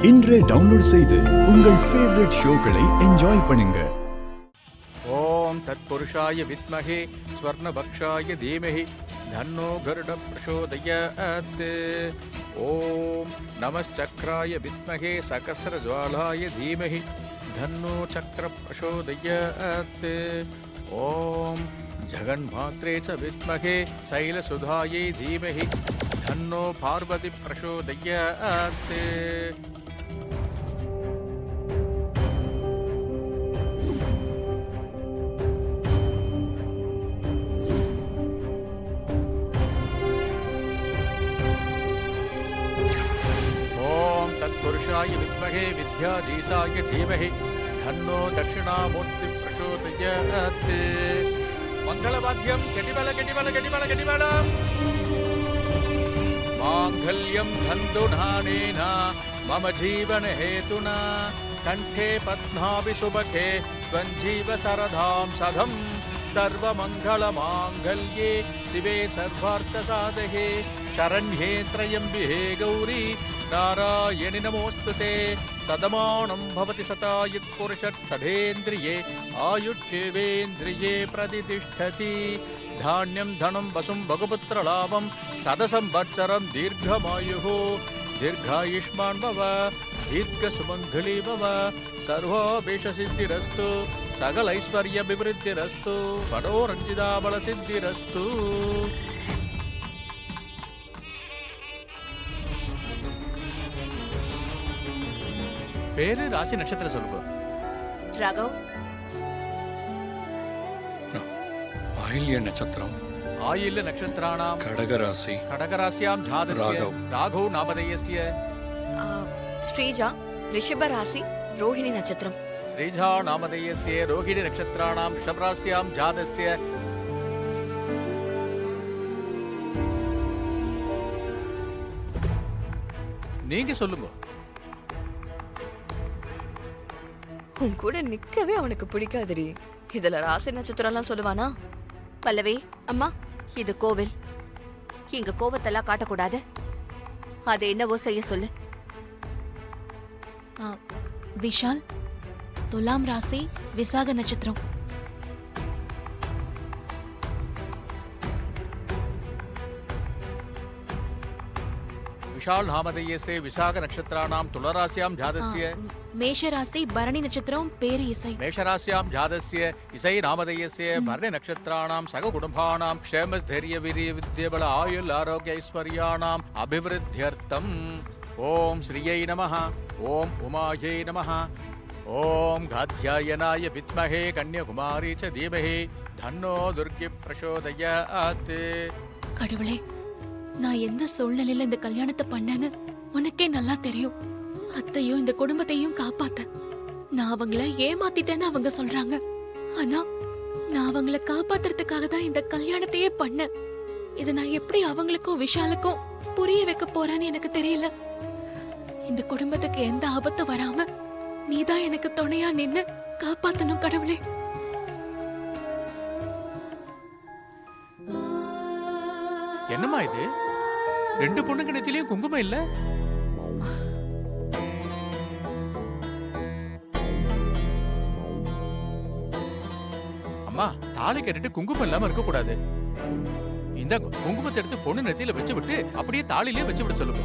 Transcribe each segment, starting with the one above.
இன்றே டவுன்லோட் செய்து உங்கள் ஃபேவரட் ஷோக்களை என்ஜாய் பண்ணுங்க. ஓம் தத்புருஷாய வித்மஹே ஸ்வர்ணபக்ஷாய தீமஹி தன்னோ கருட பிரசோதயாத். ஓம் நமச்சக்ராய வித்மஹே சகஸ்ரஜ்வாலாய தீமஹி தன்னோ சக்ர பிரசோதயாத். ஓம் ஜகன்மாத்ரே ச வித்மஹே சைலசுதாயை தீமஹி தன்னோ பார்வதி பிரசோதயாத். तत्पुरुषाय विद्महे विद्याधीशाय धीमहि तन्नो दक्षिणामूर्ति प्रचोदयात्. मंगलवाद्यं कटिबल कटिबल कटिबल कटिबलम् मांगल्यं धन्दुनानेन मम जीवन हेतुना कंठे पद्माभि सुभगे त्वञ्जीव सरदां सधं सर्वमङ्गलमाङ्गल्ये शिवे सर्वार्थसाधके शरण्ये त्र्यम्बिके गौरी नारायणि नमोस्तुते. सदमानं भवति सतायुः पुरुषः सधेन्द्रिये आयुष्येवेन्द्रिये प्रतिष्ठति. धान्यं धनं वसुं भगपुत्रलाभं सदसंवत्सरं दीर्घमायुः दीर्घायुष्मान् भव दीर्घसुमङ्गली भव सर्वाभीष्टसिद्धिरस्तु सकलैश्वर्याभिवृद्धिरस्तु मनोरञ्जिताबलसिद्धिरस्तु. பேரு ராசி நட்சத்திரம் சொல்லுங்க. ராகவ். ஆயில்ய நட்சத்திரம். ஆயில்ய நட்சத்திராணாம் கடகராசி. கடகராசியாம் ஜாதஸ்ய ராகவ் நாமதேயஸ்ய. ஸ்ரீஜா ரிஷப ராசி ரோஹிணி நட்சத்திரம். ஸ்ரீஜா நாமதேயஸ்ய ரோஹிணி நட்சத்திராணாம் ரிஷபராசியாம் ஜாதஸ்ய. நீங்க சொல்லுங்க. உன் கூட நிக்கவே அவனுக்கு பிடிக்காதுடி. இதுல ராசி நட்சத்திரம்லாம் சொல்லுவானா? பல்லவி அம்மா, இது கோவில். இங்க கோவத்தெல்லாம் காட்டக்கூடாது. அது என்னவோ செய்ய சொல்லு. விஷால் துலாம் ராசி விசாக நட்சத்திரம். விஷால் நாமதேயஸ்ய விசாக நட்சத்திராணாம் துலராசியாம் ஜாதஸ்ய. மேஷ ராசி பரணி நட்சத்திரம் பேரு இசை. மேஷராசியாம் ஜாதஸ்ய இசை நாமதேயஸ்ய பரணி நட்சத்திராணாம் சக குடும்பானாம் க்ஷேமஸ்தைரிய வீரிய வித்யபல ஆயுள் ஆரோக்கிய ஐஸ்வர்யாணாம் அபிவிருத்தியர்த்தம். ஓம் ஸ்ரீயை நமஹ. ஓம் உமாயை நமஹ. ஓம் காத்யாயனாய வித்மஹே கன்யகுமாரி ச தீமஹி தன்னோ துர்கி பிரசோதயாத். கடவுளே, நான் எந்த சூழ்நிலையில இந்த கல்யாணத்தை பண்ணேன்னு உனக்கே நல்லா தெரியும். அத்தையும் இந்த குடும்பத்தையும் காப்பாத்த நான் அவங்கள ஏமாத்திட்டேன்னு அவங்க சொல்றாங்க. ஆனா நான் அவங்கள காப்பாத்துறதுக்காக தான் இந்த கல்யாணத்தையே பண்ணேன். இதை நான் எப்படி அவங்களுக்கும் விஷாலுக்கும் புரிய வைக்க போறேன்னு எனக்கு தெரியல. இந்த குடும்பத்துக்கு எந்த ஆபத்து வராம நீதான் எனக்கு துணையா நின்னு காப்பாத்தணும் கடவுளே. என்னம்மா இது? ரெண்டு பொண்ணுங்க நெத்திலையும் குங்குமம் இல்ல. அம்மா, தாலி கட்டிட்டு குங்குமம் இல்லாம இருக்க கூடாது. இந்த குங்குமத்தை எடுத்து பொண்ணு நெத்தியில வச்சு விட்டு அப்படியே தாலிலேயே வச்சு விட சொல்லுங்க.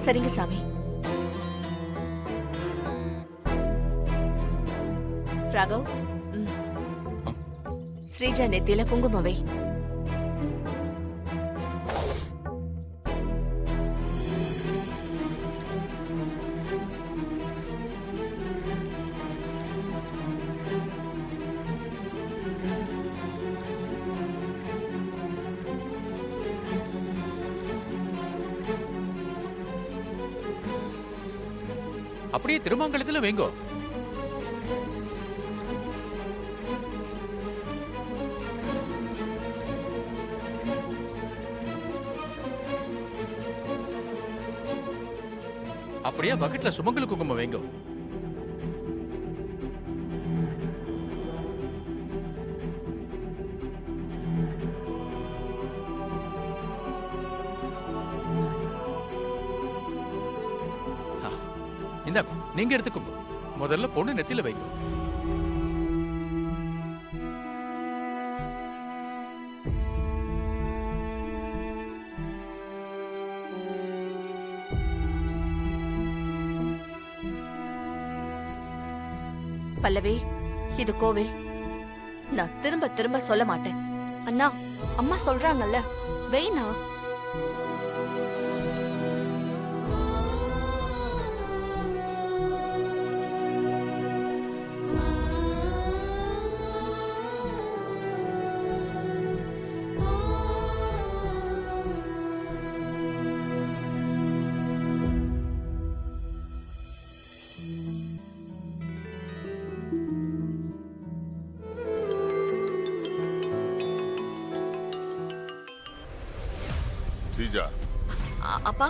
சரிங்க சாமி. ராகவ், ஸ்ரீஜா நெத்தியில குங்குமம் வை. அப்படியே திருமங்கலத்துல வைங்கோ. அப்படியே பக்கெட்ல சுமங்கலி குங்குமம் வைங்கோ. இந்தாங்க நீங்க எடுத்துக்கோங்க. முதல்ல பொண்ணு நெத்தியில வைங்க. பல்லவி, இது கோவில். நான் திரும்ப திரும்ப சொல்ல மாட்டேன். அண்ணா, அம்மா சொல்றாங்கல்ல, வெயினா. சீஜா, அப்பா,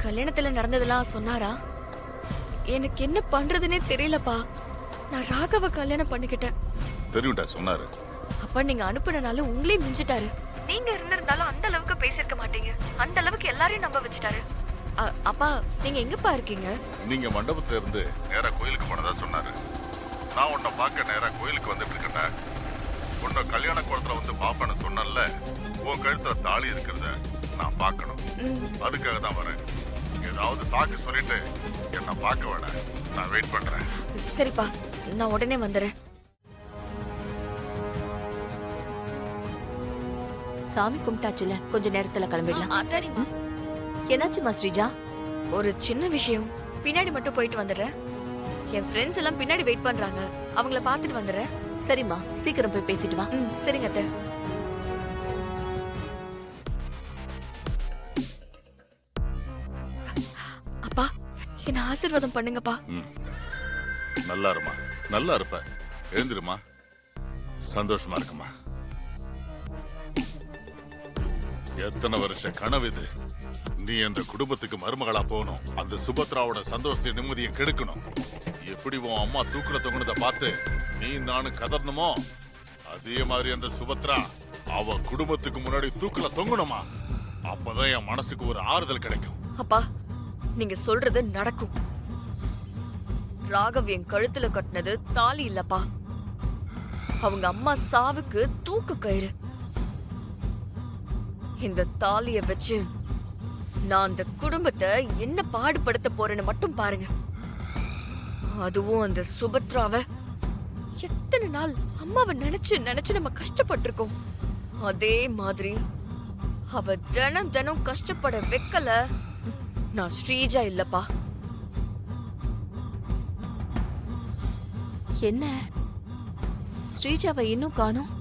கல்யாணத்துல நடந்ததெல்லாம் சொன்னாரா? எனக்கு என்ன பண்றதுன்னே தெரியலப்பா. நான் ராகவ கல்யாணம் பண்ணிக்கிட்டேன். தெரியும்டா சொன்னாரு. அப்பா, நீங்க அனுப்புனனால உங்களே மிஞ்சிட்டாரு. நீங்க இருந்திருந்தாலும் அந்த அளவுக்கு பேசிருக்க மாட்டீங்க. அந்த அளவுக்கு எல்லாரையும் நம்ப வச்சுட்டாரு. அப்பா, நீங்க எங்கப்பா இருக்கீங்க? நீங்க மண்டபத்துல இருந்து நேரா கோயிலுக்கு போனதா சொன்னாரு. நான் உன்னை பார்க்க நேரா கோயிலுக்கு வந்துட்டு இருக்கேன். உன்னை கல்யாண குளத்துல வந்து பாப்பேன்னு சொன்னல. உன் கழுத்துல தாலி இருக்கிறத நான் பார்க்கணும். அதுக்காக தான் வரேன். ஏதாவது சாக்கு சொல்லிட்டு என்ன பார்க்க வேணாம். நான் வெயிட் பண்றேன். சரிப்பா, நான் உடனே வந்துடுறேன். சாமி கும்பிட்டாச்சுல, கொஞ்ச நேரத்துல கிளம்பிடலாம். சரிம்மா. என்னாச்சுமா ஸ்ரீஜா? ஒரு சின்ன விஷயம். பின்னாடி மட்டும் போயிட்டு வந்துடுறேன். என் ஃப்ரெண்ட்ஸ் எல்லாம் பின்னாடி வெயிட் பண்றாங்க. அவங்கள பார்த்துட்டு வந்துடுறேன். சரிம்மா, சீக்கிரம் போய் பேசிட்டு வா. சரிங்க அத்தை. அப்பா, என்ன ஆசீர்வாதம் பண்ணுங்கப்பா. நல்லா இருமா, நல்லா இருப்ப. எழுந்திருமா. சந்தோஷமா இருக்குமா. எத்தனை வருஷ கனவு இது. நீ அந்த குடும்பத்துக்கு மருமகளா போகணும். அந்த சுபத்ராவோட சந்தோஷத்தை நிம்மதியை கெடுக்கணும். எப்படி உன் அம்மா தூக்குல தொங்குனதை பார்த்து நீ நானும் கதறணுமோ, அதே மாதிரி அந்த சுபத்ரா அவ குடும்பத்துக்கு முன்னாடி தூக்குல தொங்கணுமா. அப்பதான் என் மனசுக்கு ஒரு ஆறுதல் கிடைக்கும். அப்பா, நீங்க சொல்றது நடக்கும். ராகவ் என் கழுத்துல கட்டினது தாலி இல்லப்பா, அவங்க அம்மா சாவுக்கு தூக்கு கயிறு. இந்த தாலிய வச்சு நான் அந்த குடும்பத்தை என்ன பாடுபடுத்த போறேன்னு மட்டும் பாருங்க. அதுவும் அந்த சுபத்ராவ எத்தனை நாள் அம்மாவை நினைச்சு நினைச்சு நம்ம கஷ்டப்பட்டிருக்கோம். அதே மாதிரி அவ தினம் தினம் கஷ்டப்பட வைக்கல. நான் ஸ்ரீஜா இல்லப்பா. என்ன ஸ்ரீஜாவை இன்னும் காணோம்?